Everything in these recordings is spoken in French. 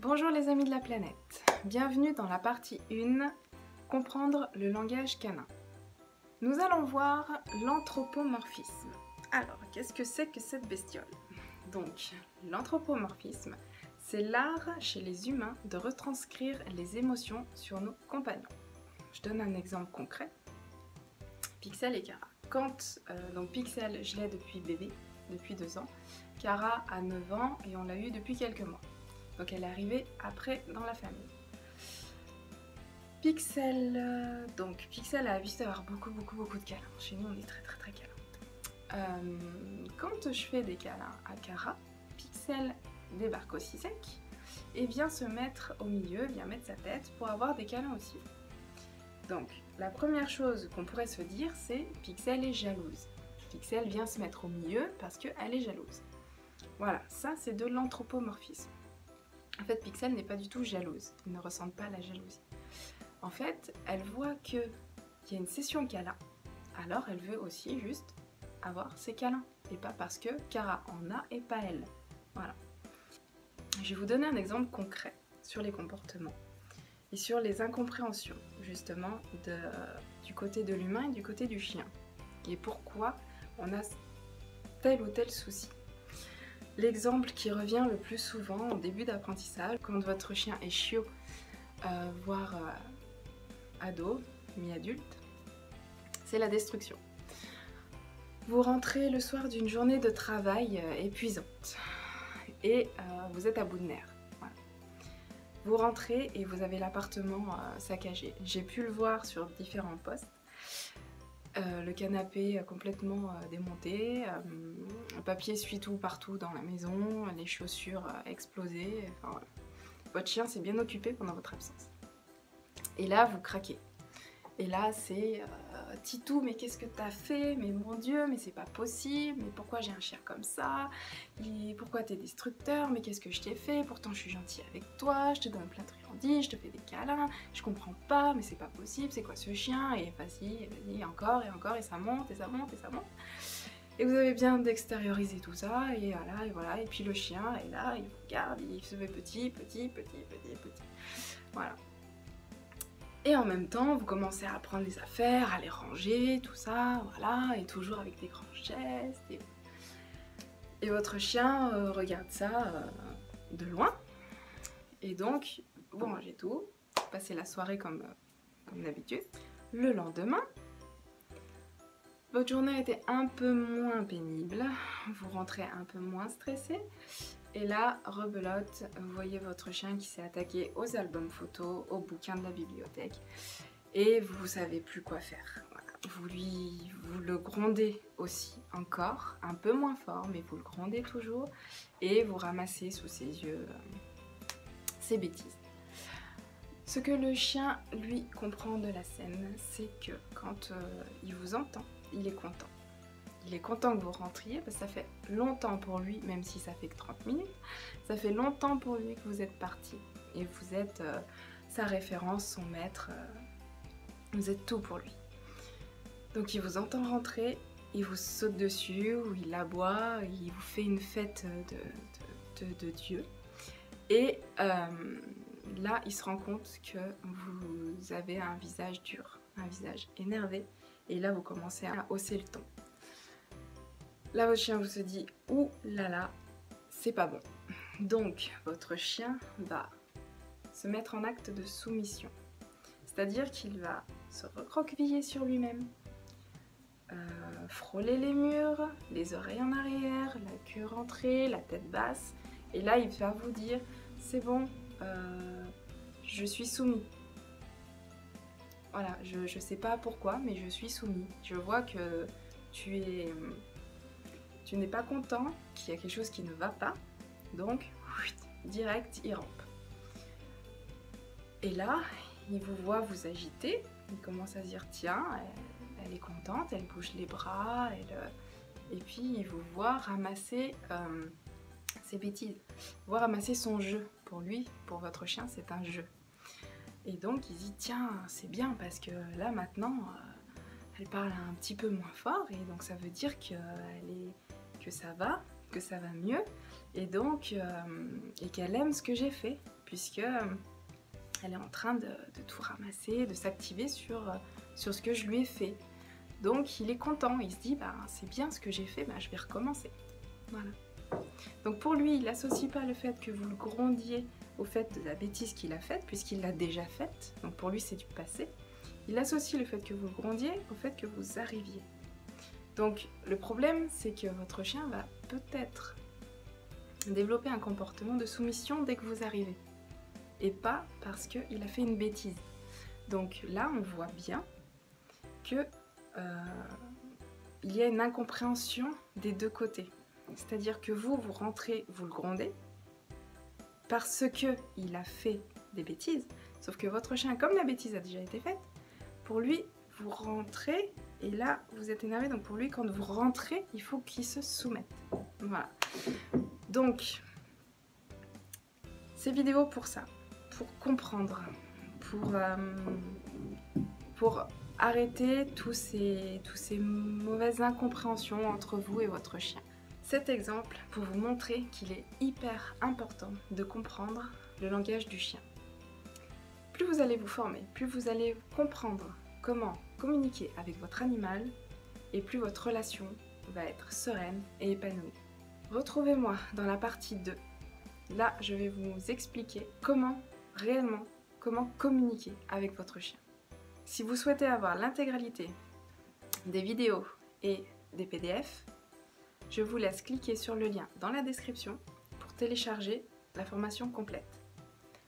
Bonjour les amis de la planète, bienvenue dans la partie 1, comprendre le langage canin. Nous allons voir l'anthropomorphisme. Alors, qu'est-ce que c'est que cette bestiole? Donc, l'anthropomorphisme, c'est l'art chez les humains de retranscrire les émotions sur nos compagnons. Je donne un exemple concret. Pixel et Cara. Donc Pixel, je l'ai depuis bébé, depuis 2 ans. Cara a 9 ans et on l'a eu depuis quelques mois. Donc elle est arrivée après dans la famille. Pixel, Pixel a l'habitude d'avoir beaucoup de câlins. Chez nous on est très câlins. Quand je fais des câlins à Cara, Pixel débarque aussi sec et vient se mettre au milieu, vient mettre sa tête pour avoir des câlins aussi. Donc la première chose qu'on pourrait se dire, c'est Pixel est jalouse. Pixel vient se mettre au milieu parce qu'elle est jalouse. Voilà, ça c'est de l'anthropomorphisme. En fait, Pixel n'est pas du tout jalouse, elle ne ressent pas la jalousie. En fait, elle voit qu'il y a une session câlin, alors elle veut aussi juste avoir ses câlins, et pas parce que Cara en a et pas elle. Voilà. Je vais vous donner un exemple concret sur les comportements et sur les incompréhensions, justement, du côté de l'humain et du côté du chien, et pourquoi on a tel ou tel souci. L'exemple qui revient le plus souvent au début d'apprentissage, quand votre chien est chiot, voire ado, mi-adulte, c'est la destruction. Vous rentrez le soir d'une journée de travail épuisante et vous êtes à bout de nerfs. Voilà. Vous rentrez et vous avez l'appartement saccagé. J'ai pu le voir sur différents postes. Le canapé complètement démonté, le papier essuie tout partout dans la maison, les chaussures explosées, enfin voilà. Votre chien s'est bien occupé pendant votre absence. Et là, vous craquez. Et là, c'est Titou, mais qu'est-ce que t'as fait? Mais mon Dieu, mais c'est pas possible, mais pourquoi j'ai un chien comme ça? Pourquoi t'es destructeur? Mais qu'est-ce que je t'ai fait? Pourtant, je suis gentille avec toi, je te donne plein de friandises, je te fais des câlins, je comprends pas, mais c'est pas possible, c'est quoi ce chien? Et vas-y, encore, et ça monte, et ça monte, et ça monte. Et vous avez bien d'extérioriser tout ça, et voilà, et puis le chien est là, il vous regarde, il se fait petit. Voilà. Et en même temps, vous commencez à prendre les affaires, à les ranger, tout ça, voilà, et toujours avec des grands gestes. Et votre chien regarde ça de loin. Et donc, vous rangez tout, vous passez la soirée comme d'habitude. Le lendemain, votre journée a été un peu moins pénible, vous rentrez un peu moins stressé. Et là, rebelote, vous voyez votre chien qui s'est attaqué aux albums photos, aux bouquins de la bibliothèque, et vous savez plus quoi faire. Voilà. Vous le grondez aussi encore, un peu moins fort, mais vous le grondez toujours, et vous ramassez sous ses yeux ses bêtises. Ce que le chien, lui, comprend de la scène, c'est que quand il vous entend, il est content. Il est content que vous rentriez parce que ça fait longtemps pour lui, même si ça fait que 30 minutes, ça fait longtemps pour lui que vous êtes parti. Et vous êtes sa référence, son maître, vous êtes tout pour lui. Donc il vous entend rentrer, il vous saute dessus, ou il aboie, il vous fait une fête de Dieu. Et là, il se rend compte que vous avez un visage dur, un visage énervé. Et là, vous commencez à hausser le ton. Là, votre chien vous se dit « Ouh là là, c'est pas bon ». Donc, votre chien va se mettre en acte de soumission. C'est-à-dire qu'il va se recroqueviller sur lui-même, frôler les murs, les oreilles en arrière, la queue rentrée, la tête basse. Et là, il va vous dire « C'est bon, je suis soumis ». Voilà, je sais pas pourquoi, mais je suis soumis. Je vois que tu n'es pas content, qu'il y a quelque chose qui ne va pas, donc direct il rampe. Et là, il vous voit vous agiter, il commence à se dire tiens, elle est contente, elle bouge les bras, et puis il vous voit ramasser ses bêtises, il voit ramasser son jeu. Pour lui, pour votre chien, c'est un jeu. Et donc il dit tiens, c'est bien parce que là maintenant, elle parle un petit peu moins fort, et donc ça veut dire que ça va mieux, et donc et qu'elle aime ce que j'ai fait, puisque elle est en train de tout ramasser, de s'activer sur ce que je lui ai fait. Donc il est content, il se dit bah, c'est bien ce que j'ai fait, bah, je vais recommencer. Voilà. Donc pour lui, il n'associe pas le fait que vous le grondiez au fait de la bêtise qu'il a faite, puisqu'il l'a déjà faite, donc pour lui c'est du passé. Il associe le fait que vous le grondiez au fait que vous arriviez. Donc le problème, c'est que votre chien va peut-être développer un comportement de soumission dès que vous arrivez, et pas parce qu'il a fait une bêtise. Donc là, on voit bien que il y a une incompréhension des deux côtés. C'est-à-dire que vous rentrez, vous le grondez, parce qu'il a fait des bêtises, sauf que votre chien, comme la bêtise a déjà été faite, pour lui, vous rentrez, et là, vous êtes énervé, donc pour lui, quand vous rentrez, il faut qu'il se soumette. Voilà. Donc, ces vidéos pour ça, pour comprendre, pour arrêter tous ces mauvaises incompréhensions entre vous et votre chien. Cet exemple pour vous montrer qu'il est hyper important de comprendre le langage du chien. Plus vous allez vous former, plus vous allez comprendre comment communiquer avec votre animal, et plus votre relation va être sereine et épanouie. Retrouvez-moi dans la partie 2. Là, je vais vous expliquer comment communiquer avec votre chien. Si vous souhaitez avoir l'intégralité des vidéos et des PDF, je vous laisse cliquer sur le lien dans la description pour télécharger la formation complète.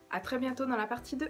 A très bientôt dans la partie 2.